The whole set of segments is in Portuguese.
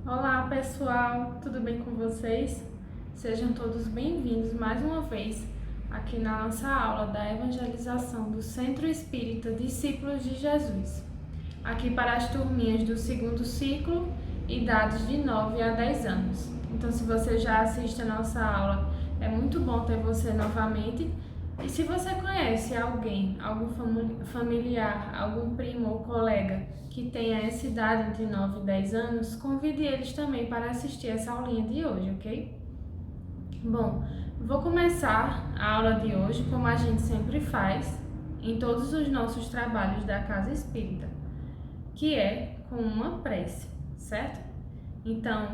Olá pessoal, tudo bem com vocês? Sejam todos bem-vindos mais uma vez aqui na nossa aula da evangelização do Centro Espírita Discípulos de Jesus. Aqui para as turminhas do segundo ciclo, idades de 9 a 10 anos. Então, se você já assiste a nossa aula, é muito bom ter você novamente. E se você conhece alguém, algum familiar, algum primo ou colega que tenha essa idade entre 9 e 10 anos, convide eles também para assistir essa aulinha de hoje, ok? Bom, vou começar a aula de hoje como a gente sempre faz em todos os nossos trabalhos da Casa Espírita, que é com uma prece, certo? Então,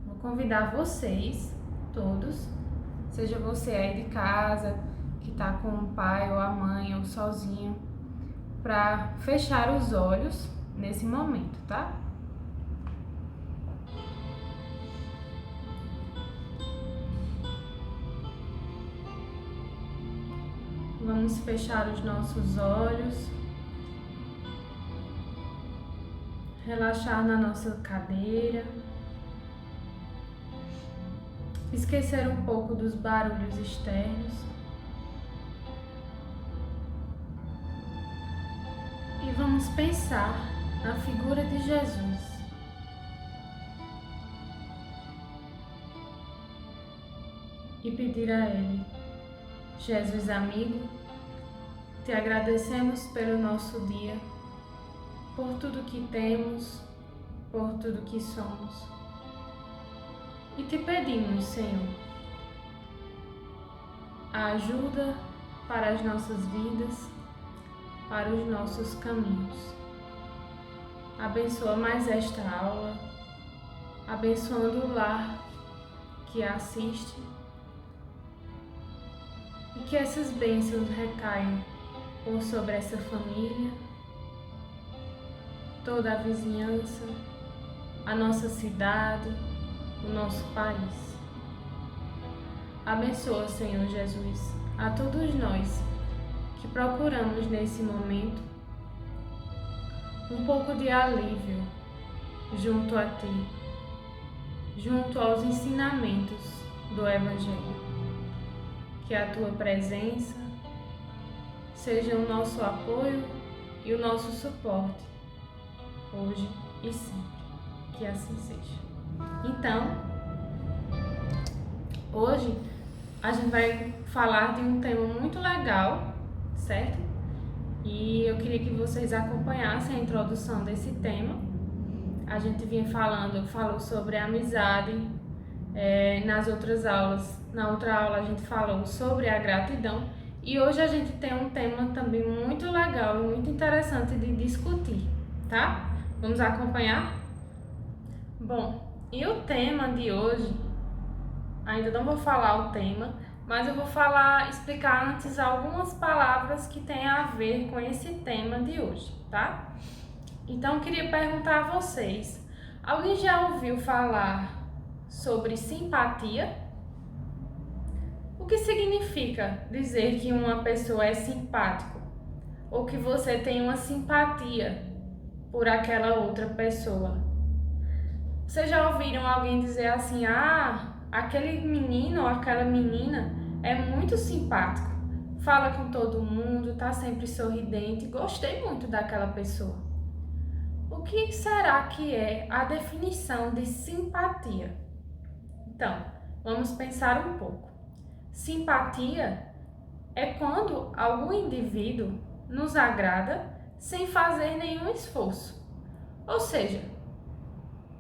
vou convidar vocês todos, seja você aí de casa, que está com o pai ou a mãe ou sozinho, para fechar os olhos nesse momento, tá? Vamos fechar os nossos olhos, relaxar na nossa cadeira, esquecer um pouco dos barulhos externos e vamos pensar na figura de Jesus. E pedir a Ele: Jesus amigo, te agradecemos pelo nosso dia, por tudo que temos, por tudo que somos. E te pedimos, Senhor, a ajuda para as nossas vidas, para os nossos caminhos. Abençoa mais esta aula, abençoando o lar que a assiste, e que essas bênçãos recaiam por sobre essa família, toda a vizinhança, a nossa cidade, o nosso país. Abençoa, Senhor Jesus, a todos nós que procuramos nesse momento um pouco de alívio junto a Ti, junto aos ensinamentos do Evangelho. Que a Tua presença seja o nosso apoio e o nosso suporte, hoje e sempre. Que assim seja. Então, hoje a gente vai falar de um tema muito legal, certo? E eu queria que vocês acompanhassem a introdução desse tema. A gente falou sobre a amizade nas outras aulas. Na outra aula a gente falou sobre a gratidão. E hoje a gente tem um tema também muito legal e muito interessante de discutir, tá? Vamos acompanhar? Bom, e o tema de hoje, ainda não vou falar o tema, mas eu vou explicar antes algumas palavras que têm a ver com esse tema de hoje, tá? Então eu queria perguntar a vocês, alguém já ouviu falar sobre simpatia? O que significa dizer que uma pessoa é simpático? Ou que você tem uma simpatia por aquela outra pessoa? Vocês já ouviram alguém dizer assim: aquele menino ou aquela menina é muito simpático, fala com todo mundo, tá sempre sorridente, gostei muito daquela pessoa. O que será que é a definição de simpatia? Então, vamos pensar um pouco. Simpatia é quando algum indivíduo nos agrada sem fazer nenhum esforço. Ou seja,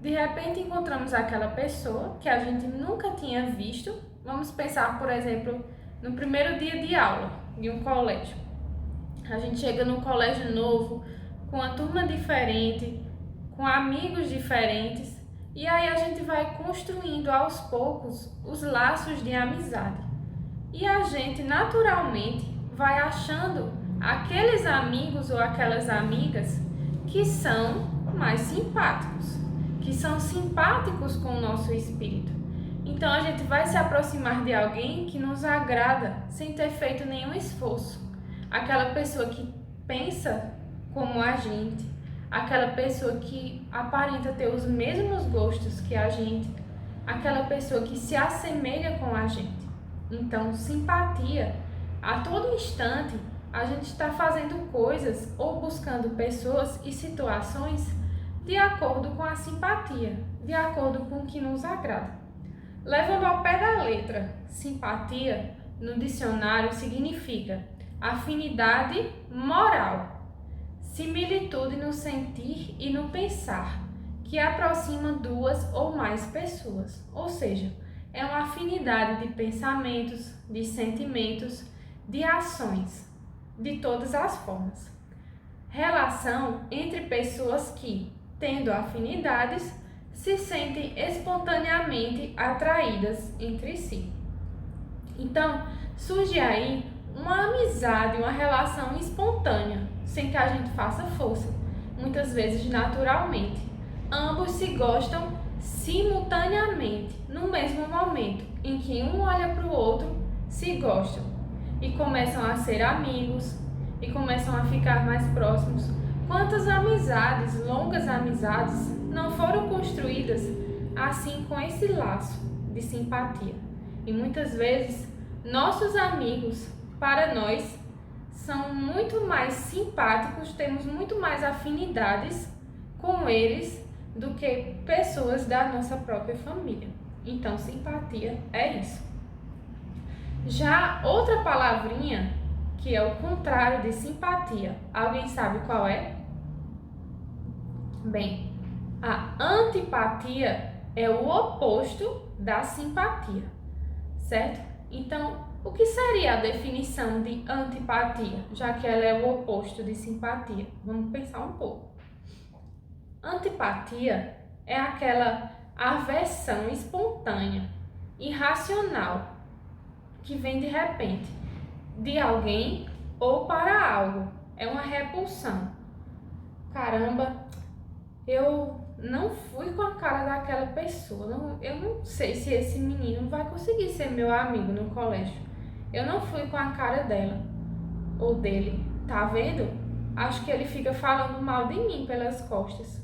de repente encontramos aquela pessoa que a gente nunca tinha visto. Vamos pensar, por exemplo, no primeiro dia de aula de um colégio. A gente chega num colégio novo, com uma turma diferente, com amigos diferentes, e aí a gente vai construindo aos poucos os laços de amizade. E a gente naturalmente vai achando aqueles amigos ou aquelas amigas que são mais simpáticos, que são simpáticos com o nosso espírito. Então a gente vai se aproximar de alguém que nos agrada sem ter feito nenhum esforço. Aquela pessoa que pensa como a gente, aquela pessoa que aparenta ter os mesmos gostos que a gente, aquela pessoa que se assemelha com a gente. Então, simpatia, a todo instante, a gente está fazendo coisas ou buscando pessoas e situações de acordo com a simpatia, de acordo com o que nos agrada. Levando ao pé da letra, simpatia no dicionário significa afinidade moral, similitude no sentir e no pensar, que aproxima duas ou mais pessoas, ou seja, é uma afinidade de pensamentos, de sentimentos, de ações, de todas as formas. Relação entre pessoas que, tendo afinidades, se sentem espontaneamente atraídas entre si. Então, surge aí uma amizade, uma relação espontânea, sem que a gente faça força, muitas vezes naturalmente. Ambos se gostam simultaneamente, no mesmo momento em que um olha para o outro, se gostam e começam a ser amigos e começam a ficar mais próximos. Quantas amizades, longas amizades, não foram construídas assim com esse laço de simpatia? E muitas vezes nossos amigos, para nós, são muito mais simpáticos, temos muito mais afinidades com eles do que pessoas da nossa própria família. Então, simpatia é isso. Já outra palavrinha, que é o contrário de simpatia, alguém sabe qual é? Bem, a antipatia é o oposto da simpatia, certo? Então, o que seria a definição de antipatia, já que ela é o oposto de simpatia? Vamos pensar um pouco. Antipatia é aquela aversão espontânea, irracional, que vem de repente, de alguém ou para algo. É uma repulsão. Caramba, eu não fui com a cara daquela pessoa. Eu não sei se esse menino vai conseguir ser meu amigo no colégio. Eu não fui com a cara dela ou dele. Tá vendo? Acho que ele fica falando mal de mim pelas costas.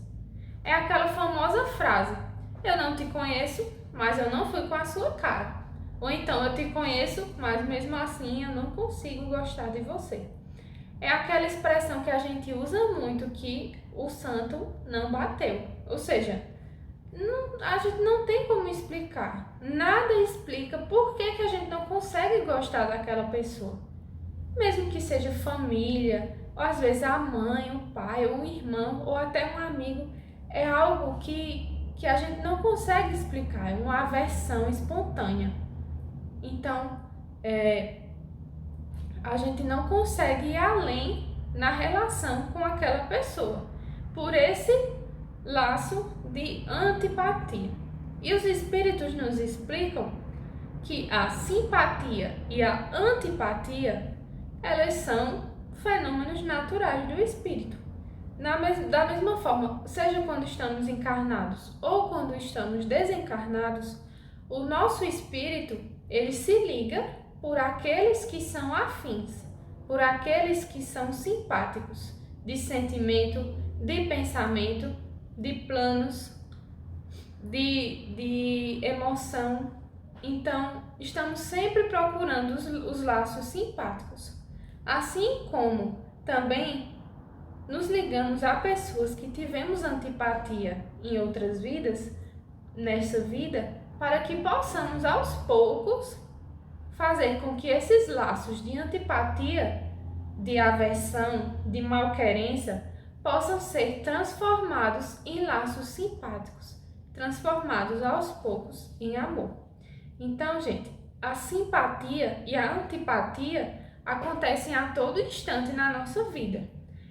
É aquela famosa frase: eu não te conheço, mas eu não fui com a sua cara. Ou então, eu te conheço, mas mesmo assim eu não consigo gostar de você. É aquela expressão que a gente usa muito, que o santo não bateu. Ou seja, a gente não tem como explicar. Nada explica por que a gente não consegue gostar daquela pessoa. Mesmo que seja família, ou às vezes a mãe, o pai, ou um irmão, ou até um amigo. É algo que a gente não consegue explicar. É uma aversão espontânea. Então, a gente não consegue ir além na relação com aquela pessoa, por esse laço de antipatia. E os espíritos nos explicam que a simpatia e a antipatia, elas são fenômenos naturais do espírito. Da mesma forma, seja quando estamos encarnados ou quando estamos desencarnados, o nosso espírito, ele se liga por aqueles que são afins, por aqueles que são simpáticos, de sentimento, de pensamento, de planos, de emoção. Então, estamos sempre procurando os laços simpáticos. Assim como também nos ligamos a pessoas que tivemos antipatia em outras vidas, nessa vida, para que possamos aos poucos fazer com que esses laços de antipatia, de aversão, de malquerência, possam ser transformados em laços simpáticos, transformados aos poucos em amor. Então, gente, a simpatia e a antipatia acontecem a todo instante na nossa vida.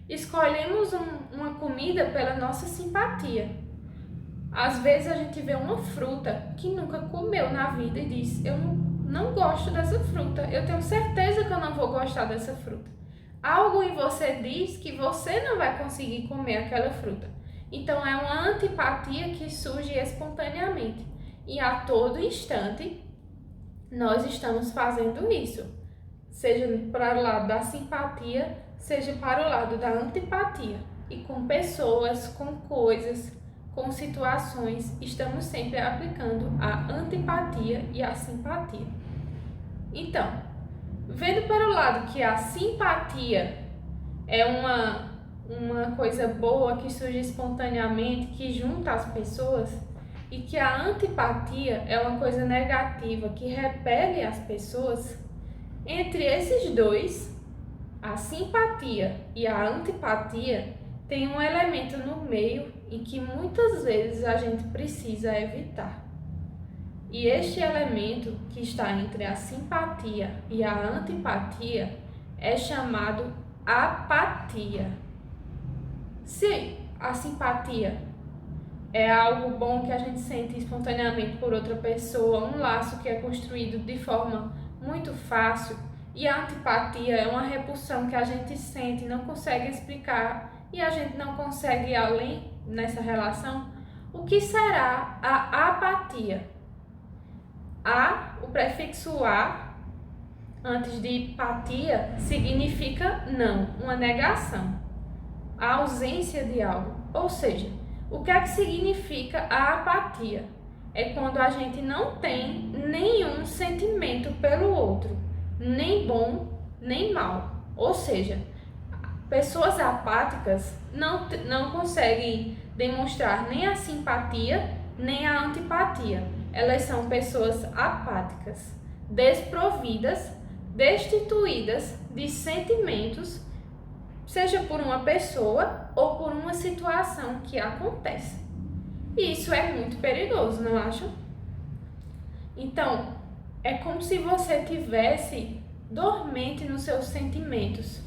Escolhemos uma comida pela nossa simpatia. Às vezes a gente vê uma fruta que nunca comeu na vida e diz: eu não gosto dessa fruta, eu tenho certeza que eu não vou gostar dessa fruta. Algo em você diz que você não vai conseguir comer aquela fruta. Então é uma antipatia que surge espontaneamente. E a todo instante nós estamos fazendo isso. Seja para o lado da simpatia, seja para o lado da antipatia. e com pessoas, com coisas, com situações, estamos sempre aplicando a antipatia e a simpatia. Então, vendo pelo lado que a simpatia é uma coisa boa que surge espontaneamente, que junta as pessoas, e que a antipatia é uma coisa negativa que repele as pessoas, entre esses dois, a simpatia e a antipatia, tem um elemento no meio em que muitas vezes a gente precisa evitar. E este elemento que está entre a simpatia e a antipatia é chamado apatia. Se a simpatia é algo bom que a gente sente espontaneamente por outra pessoa, um laço que é construído de forma muito fácil, e a antipatia é uma repulsão que a gente sente, não consegue explicar e a gente não consegue ir além nessa relação, o que será a apatia? O prefixo a, antes de patia, significa não, uma negação, a ausência de algo. Ou seja, o que é que significa a apatia? É quando a gente não tem nenhum sentimento pelo outro, nem bom, nem mal. Ou seja, pessoas apáticas não conseguem demonstrar nem a simpatia, nem a antipatia. Elas são pessoas apáticas, desprovidas, destituídas de sentimentos, seja por uma pessoa ou por uma situação que acontece. E isso é muito perigoso, não acham? Então, é como se você tivesse dormente nos seus sentimentos.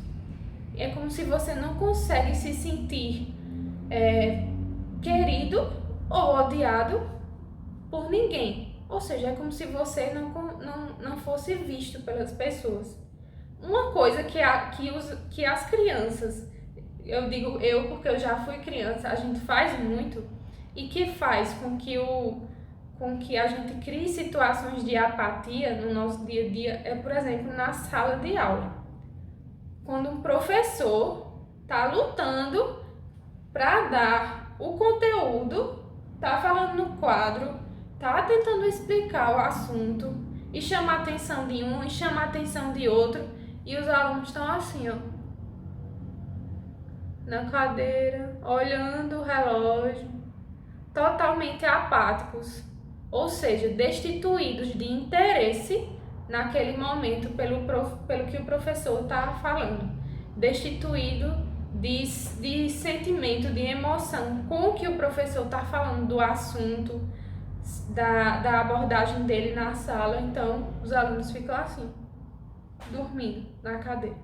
É como se você não consegue se sentir querido ou odiado por ninguém. Ou seja, é como se você não fosse visto pelas pessoas. Uma coisa que as crianças, eu digo eu porque eu já fui criança, a gente faz muito e que faz com que a gente crie situações de apatia no nosso dia a dia é, por exemplo, na sala de aula. Quando um professor está lutando para dar o conteúdo, está falando no quadro, está tentando explicar o assunto e chama a atenção de um e chama a atenção de outro, e os alunos estão assim, ó, na cadeira, olhando o relógio, totalmente apáticos, ou seja, destituídos de interesse naquele momento pelo que o professor está falando, destituído de sentimento, de emoção com o que o professor está falando do assunto, da abordagem dele na sala. Então, os alunos ficam assim, dormindo na cadeira.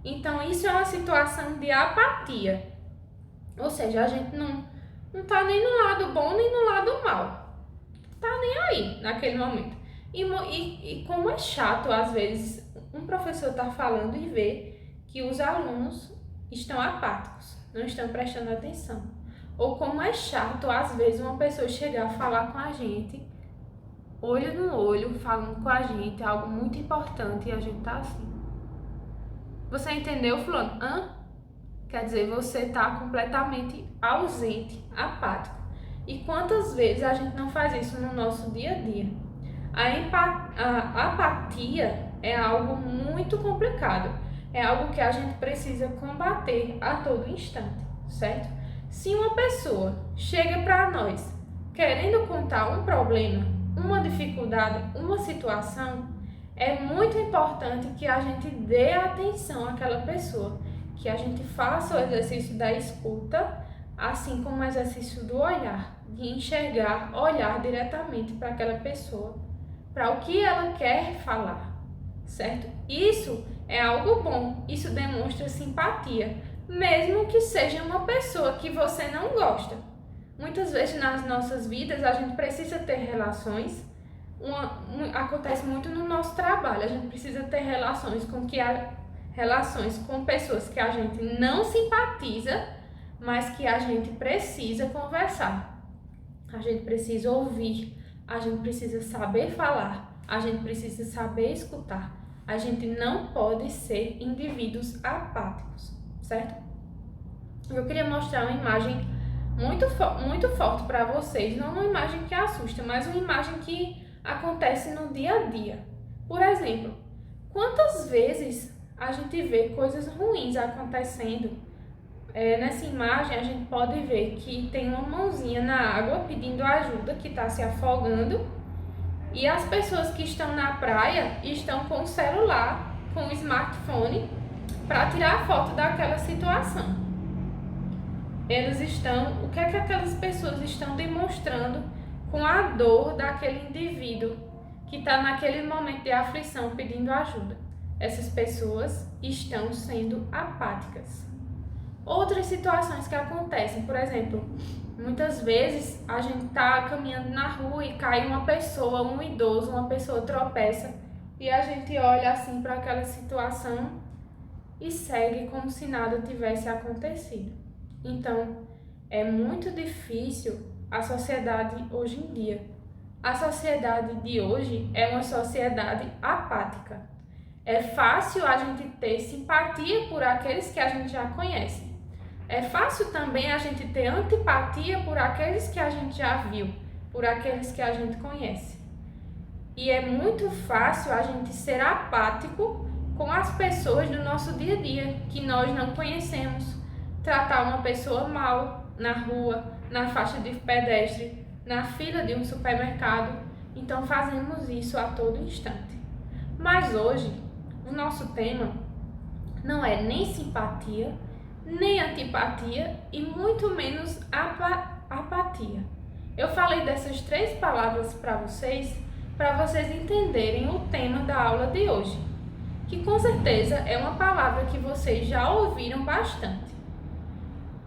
Então, isso é uma situação de apatia, ou seja, a gente não tá nem no lado bom nem no lado mal, tá nem aí naquele momento. E como é chato, às vezes, um professor tá falando e ver que os alunos estão apáticos, não estão prestando atenção. Ou como é chato, às vezes, uma pessoa chegar a falar com a gente, olho no olho, falando com a gente, algo muito importante, e a gente tá assim. Você entendeu, fulano? Quer dizer, você tá completamente ausente, apático. E quantas vezes a gente não faz isso no nosso dia a dia? A apatia é algo muito complicado. É algo que a gente precisa combater a todo instante, certo? Se uma pessoa chega para nós querendo contar um problema, uma dificuldade, uma situação, é muito importante que a gente dê atenção àquela pessoa, que a gente faça o exercício da escuta, assim como o exercício do olhar, de enxergar, olhar diretamente para aquela pessoa, para o que ela quer falar, certo? Isso é algo bom, isso demonstra simpatia, mesmo que seja uma pessoa que você não gosta. Muitas vezes nas nossas vidas a gente precisa ter relações, acontece muito no nosso trabalho, a gente precisa ter relações com pessoas que a gente não simpatiza, mas que a gente precisa conversar. A gente precisa ouvir, a gente precisa saber falar, a gente precisa saber escutar. A gente não pode ser indivíduos apáticos, certo? Eu queria mostrar uma imagem muito forte para vocês, não uma imagem que assusta, mas uma imagem que acontece no dia a dia. Por exemplo, quantas vezes a gente vê coisas ruins acontecendo? Nessa imagem a gente pode ver que tem uma mãozinha na água pedindo ajuda, que está se afogando, e as pessoas que estão na praia estão com o celular, com o smartphone, para tirar foto daquela situação. O que é que aquelas pessoas estão demonstrando com a dor daquele indivíduo que está naquele momento de aflição pedindo ajuda? Essas pessoas estão sendo apáticas. Outras situações que acontecem, por exemplo, muitas vezes a gente está caminhando na rua e cai uma pessoa, um idoso, uma pessoa tropeça e a gente olha assim para aquela situação e segue como se nada tivesse acontecido. Então, é muito difícil a sociedade hoje em dia. A sociedade de hoje é uma sociedade apática. É fácil a gente ter simpatia por aqueles que a gente já conhece. É fácil também a gente ter antipatia por aqueles que a gente já viu, por aqueles que a gente conhece. E é muito fácil a gente ser apático com as pessoas do nosso dia a dia, que nós não conhecemos. Tratar uma pessoa mal na rua, na faixa de pedestre, na fila de um supermercado. Então fazemos isso a todo instante. Mas hoje, o nosso tema não é nem simpatia, nem antipatia e muito menos apatia. Eu falei dessas 3 palavras para vocês entenderem o tema da aula de hoje, que com certeza é uma palavra que vocês já ouviram bastante.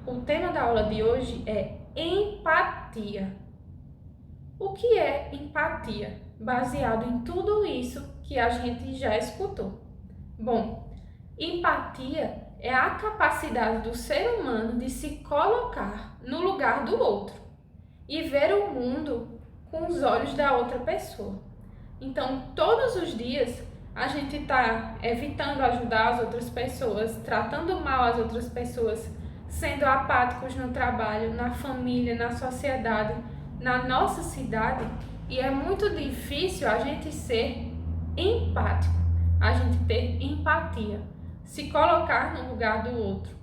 O tema da aula de hoje é empatia. O que é empatia? Baseado em tudo isso que a gente já escutou. Bom, empatia é a capacidade do ser humano de se colocar no lugar do outro e ver o mundo com os olhos da outra pessoa. Então, todos os dias, a gente está evitando ajudar as outras pessoas, tratando mal as outras pessoas, sendo apáticos no trabalho, na família, na sociedade, na nossa cidade. E é muito difícil a gente ser empático, a gente ter empatia. Se colocar no lugar do outro,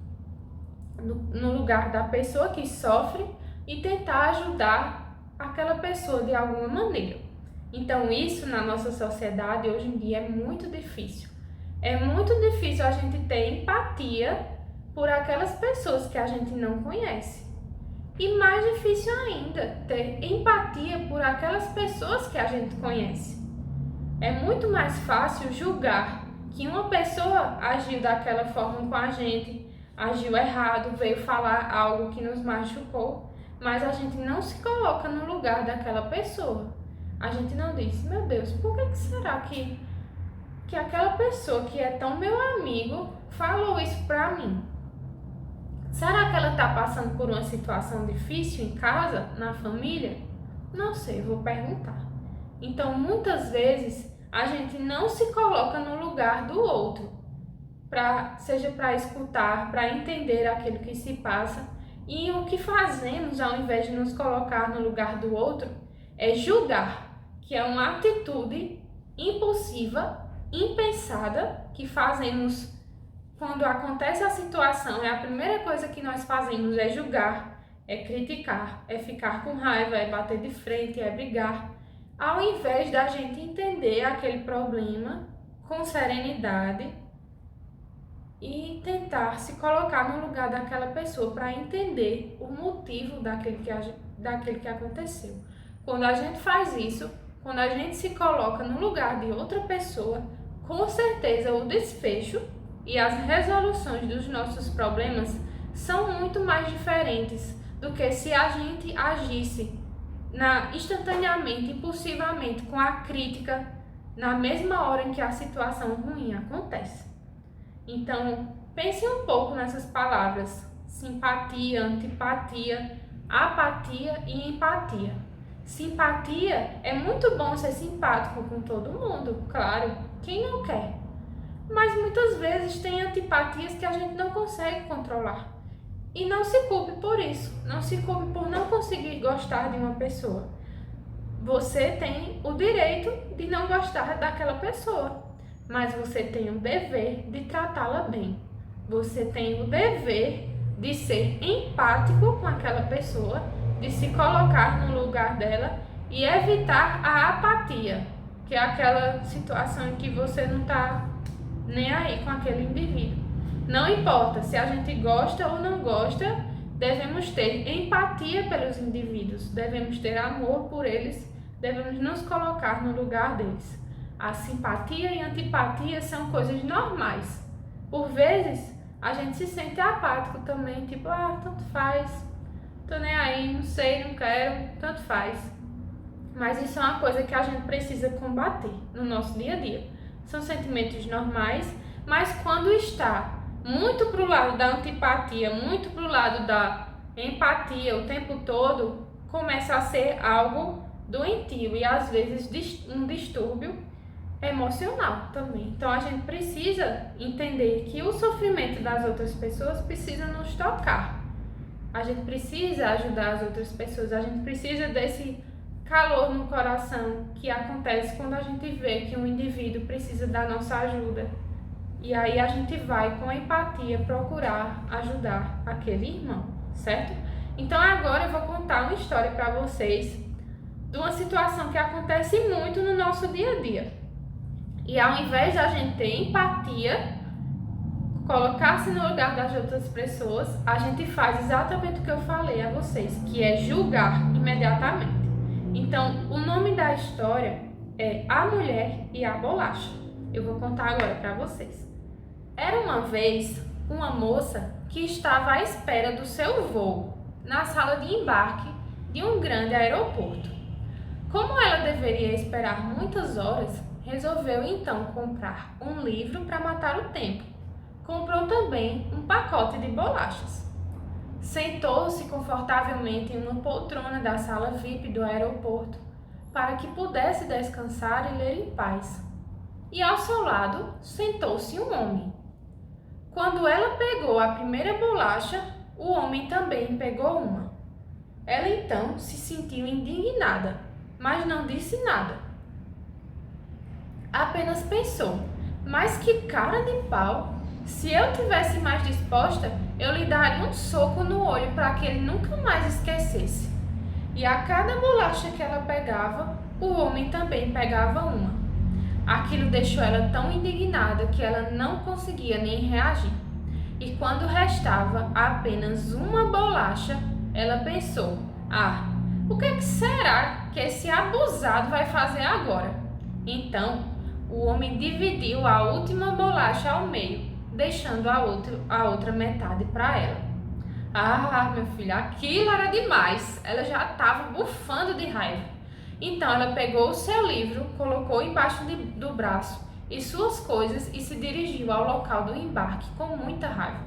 no lugar da pessoa que sofre e tentar ajudar aquela pessoa de alguma maneira. Então isso na nossa sociedade hoje em dia é muito difícil. É muito difícil a gente ter empatia por aquelas pessoas que a gente não conhece. E mais difícil ainda, ter empatia por aquelas pessoas que a gente conhece. É muito mais fácil julgar que uma pessoa agiu daquela forma com a gente, agiu errado, veio falar algo que nos machucou, mas a gente não se coloca no lugar daquela pessoa. A gente não diz, meu Deus, por que será que aquela pessoa que é tão meu amigo falou isso pra mim? Será que ela tá passando por uma situação difícil em casa, na família? Não sei, vou perguntar. Então, muitas vezes, a gente não se coloca no lugar do outro, seja para escutar, para entender aquilo que se passa. E o que fazemos, ao invés de nos colocar no lugar do outro, é julgar, que é uma atitude impulsiva, impensada, que fazemos quando acontece a situação. A primeira coisa que nós fazemos é julgar, é criticar, é ficar com raiva, é bater de frente, é brigar, ao invés da gente entender aquele problema com serenidade e tentar se colocar no lugar daquela pessoa para entender o motivo daquele que aconteceu. Quando a gente faz isso, quando a gente se coloca no lugar de outra pessoa, com certeza o desfecho e as resoluções dos nossos problemas são muito mais diferentes do que se a gente agisse instantaneamente, impulsivamente, com a crítica na mesma hora em que a situação ruim acontece. Então, pense um pouco nessas palavras: simpatia, antipatia, apatia e empatia. Simpatia, é muito bom ser simpático com todo mundo, claro, quem não quer? Mas muitas vezes tem antipatias que a gente não consegue controlar. E não se culpe por isso, não se culpe por não conseguir gostar de uma pessoa. Você tem o direito de não gostar daquela pessoa, mas você tem o dever de tratá-la bem. Você tem o dever de ser empático com aquela pessoa, de se colocar no lugar dela e evitar a apatia, que é aquela situação em que você não está nem aí com aquele indivíduo. Não importa se a gente gosta ou não gosta, devemos ter empatia pelos indivíduos, devemos ter amor por eles, devemos nos colocar no lugar deles. A simpatia e a antipatia são coisas normais. Por vezes, a gente se sente apático também, tipo, tanto faz, tô nem aí, não sei, não quero, tanto faz. Mas isso é uma coisa que a gente precisa combater no nosso dia a dia. São sentimentos normais, mas quando está muito pro lado da antipatia, muito pro lado da empatia o tempo todo, começa a ser algo doentio e às vezes um distúrbio emocional também. Então a gente precisa entender que o sofrimento das outras pessoas precisa nos tocar. A gente precisa ajudar as outras pessoas, a gente precisa desse calor no coração que acontece quando a gente vê que um indivíduo precisa da nossa ajuda. E aí a gente vai com empatia procurar ajudar aquele irmão, certo? Então agora eu vou contar uma história para vocês de uma situação que acontece muito no nosso dia a dia. E ao invés de a gente ter empatia, colocar-se no lugar das outras pessoas, a gente faz exatamente o que eu falei a vocês, que é julgar imediatamente. Então, o nome da história é A Mulher e a Bolacha. Eu vou contar agora para vocês. Era uma vez uma moça que estava à espera do seu voo na sala de embarque de um grande aeroporto. Como ela deveria esperar muitas horas, resolveu então comprar um livro para matar o tempo. Comprou também um pacote de bolachas. Sentou-se confortavelmente em uma poltrona da sala VIP do aeroporto para que pudesse descansar e ler em paz. E ao seu lado sentou-se um homem. Quando ela pegou a primeira bolacha, o homem também pegou uma. Ela então se sentiu indignada, mas não disse nada. Apenas pensou, mas que cara de pau! Se eu tivesse mais disposta, eu lhe daria um soco no olho para que ele nunca mais esquecesse. E a cada bolacha que ela pegava, o homem também pegava uma. Aquilo deixou ela tão indignada que ela não conseguia nem reagir. E quando restava apenas uma bolacha, ela pensou, o que será que esse abusado vai fazer agora? Então, o homem dividiu a última bolacha ao meio, deixando a outra metade para ela. Meu filho, aquilo era demais. Ela já estava bufando de raiva. Então ela pegou o seu livro, colocou embaixo do braço e suas coisas e se dirigiu ao local do embarque com muita raiva.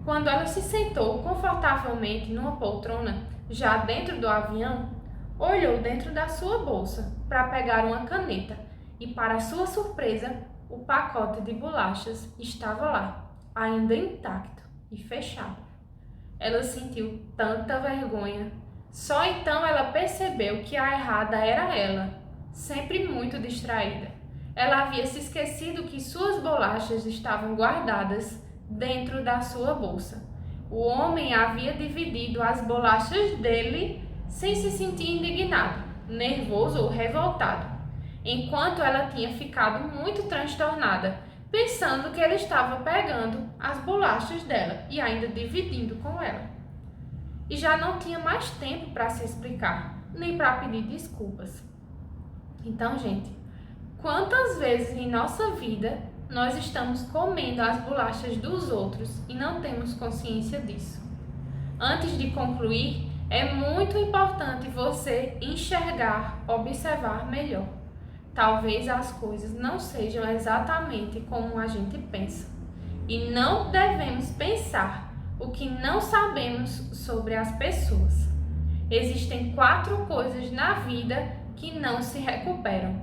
Quando ela se sentou confortavelmente numa poltrona, já dentro do avião, olhou dentro da sua bolsa para pegar uma caneta e, para sua surpresa, o pacote de bolachas estava lá, ainda intacto e fechado. Ela sentiu tanta vergonha. Só então ela percebeu que a errada era ela, sempre muito distraída. Ela havia se esquecido que suas bolachas estavam guardadas dentro da sua bolsa. O homem havia dividido as bolachas dele sem se sentir indignado, nervoso ou revoltado, enquanto ela tinha ficado muito transtornada, pensando que ele estava pegando as bolachas dela e ainda dividindo com ela. E já não tinha mais tempo para se explicar, nem para pedir desculpas. Então, gente, quantas vezes em nossa vida nós estamos comendo as bolachas dos outros e não temos consciência disso? Antes de concluir, é muito importante você enxergar, observar melhor. Talvez as coisas não sejam exatamente como a gente pensa. E não devemos pensar o que não sabemos sobre as pessoas. Existem 4 coisas na vida que não se recuperam: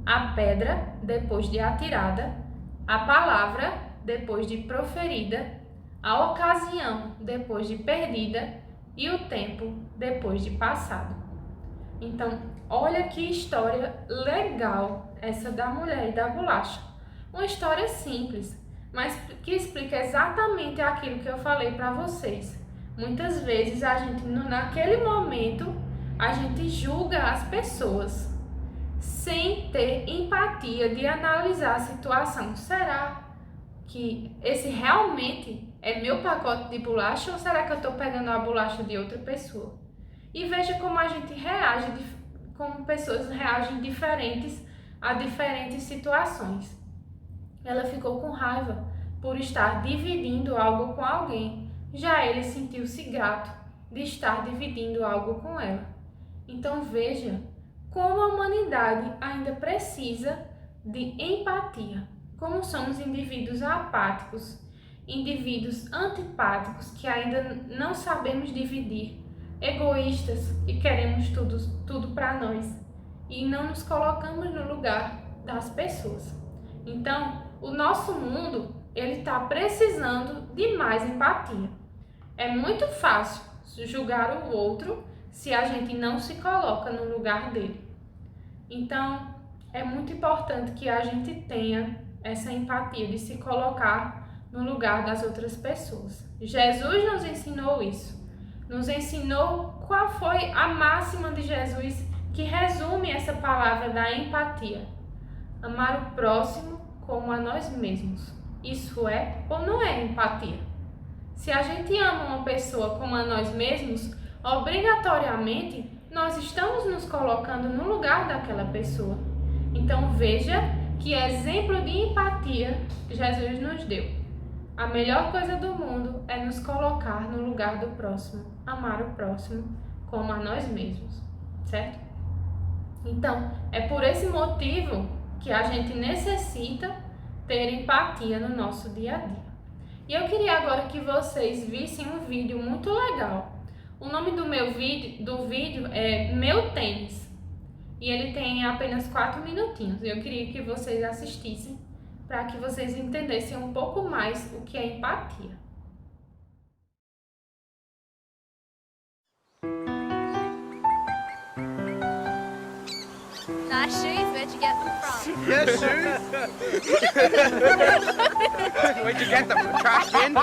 a pedra depois de atirada, a palavra depois de proferida, a ocasião depois de perdida e o tempo depois de passado. Então, olha que história legal essa da mulher e da bolacha. Uma história simples, mas que explica exatamente aquilo que eu falei para vocês. Muitas vezes a gente, naquele momento, a gente julga as pessoas sem ter empatia de analisar a situação. Será que esse realmente é meu pacote de bolacha ou será que eu estou pegando a bolacha de outra pessoa? E veja como a gente reage, como pessoas reagem diferentes a diferentes situações. Ela ficou com raiva por estar dividindo algo com alguém. Já ele sentiu-se grato de estar dividindo algo com ela. Então veja como a humanidade ainda precisa de empatia. Como somos indivíduos apáticos, indivíduos antipáticos que ainda não sabemos dividir, egoístas e queremos tudo para nós e não nos colocamos no lugar das pessoas. Então, o nosso mundo ele está precisando de mais empatia. É muito fácil julgar o outro se a gente não se coloca no lugar dele. Então, é muito importante que a gente tenha essa empatia de se colocar no lugar das outras pessoas. Jesus nos ensinou isso. Nos ensinou qual foi a máxima de Jesus que resume essa palavra da empatia. Amar o próximo como a nós mesmos. Isso é ou não é empatia? Se a gente ama uma pessoa como a nós mesmos, obrigatoriamente nós estamos nos colocando no lugar daquela pessoa. Então veja que exemplo de empatia Jesus nos deu. A melhor coisa do mundo é nos colocar no lugar do próximo, amar o próximo como a nós mesmos, certo? Então, é por esse motivo que a gente necessita ter empatia no nosso dia a dia. E eu queria agora que vocês vissem um vídeo muito legal. O nome do vídeo é Meu Tênis. E ele tem apenas 4 minutinhos. Eu queria que vocês assistissem para que vocês entendessem um pouco mais o que é empatia. Nice shoes, where'd you get them from? Yeah, shoes. Where'd you get them? From the trash bin?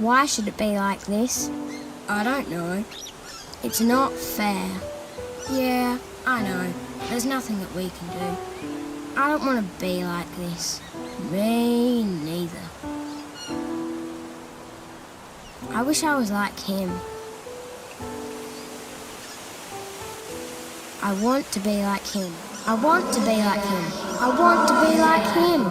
Why should it be like this? I don't know. It's not fair. Yeah, I know. There's nothing that we can do. I don't want to be like this. Me neither. I wish I was like him. I want to be like him. I want to be like him. I want to be like him.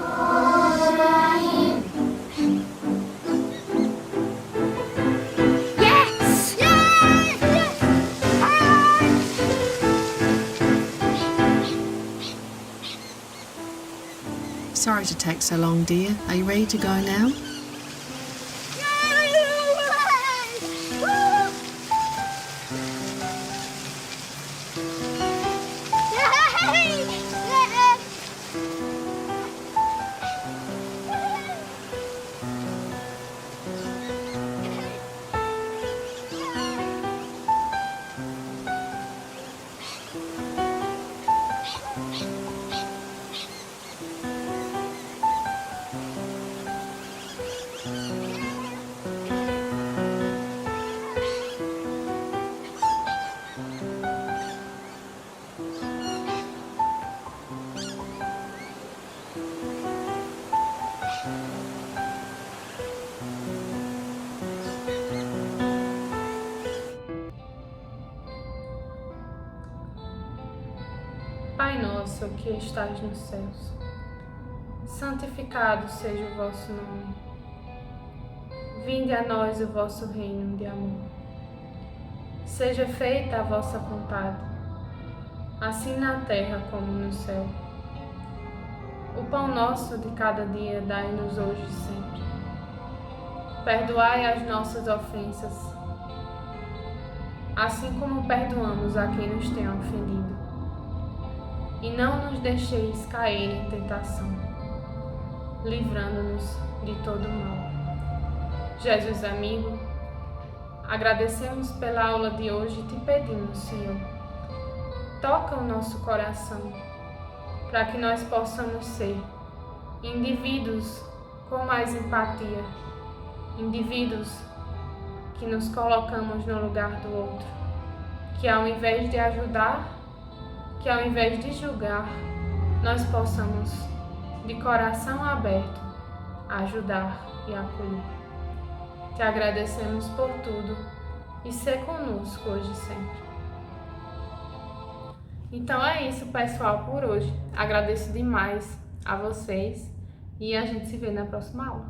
it to take so long, dear. Are you ready to go now? Pai nosso que estás nos céus, santificado seja o vosso nome. Vinde a nós o vosso reino de amor. Seja feita a vossa vontade, assim na terra como no céu. O pão nosso de cada dia dai-nos hoje e sempre. Perdoai as nossas ofensas, assim como perdoamos a quem nos tem ofendido. E não nos deixeis cair em tentação, livrando-nos de todo mal. Jesus amigo, agradecemos pela aula de hoje e te pedimos, Senhor, toca o nosso coração, para que nós possamos ser indivíduos com mais empatia, indivíduos que nos colocamos no lugar do outro, que ao invés de ajudar, que ao invés de julgar, nós possamos, de coração aberto, ajudar e acolher. Te agradecemos por tudo e ser conosco hoje e sempre. Então é isso, pessoal, por hoje. Agradeço demais a vocês e a gente se vê na próxima aula.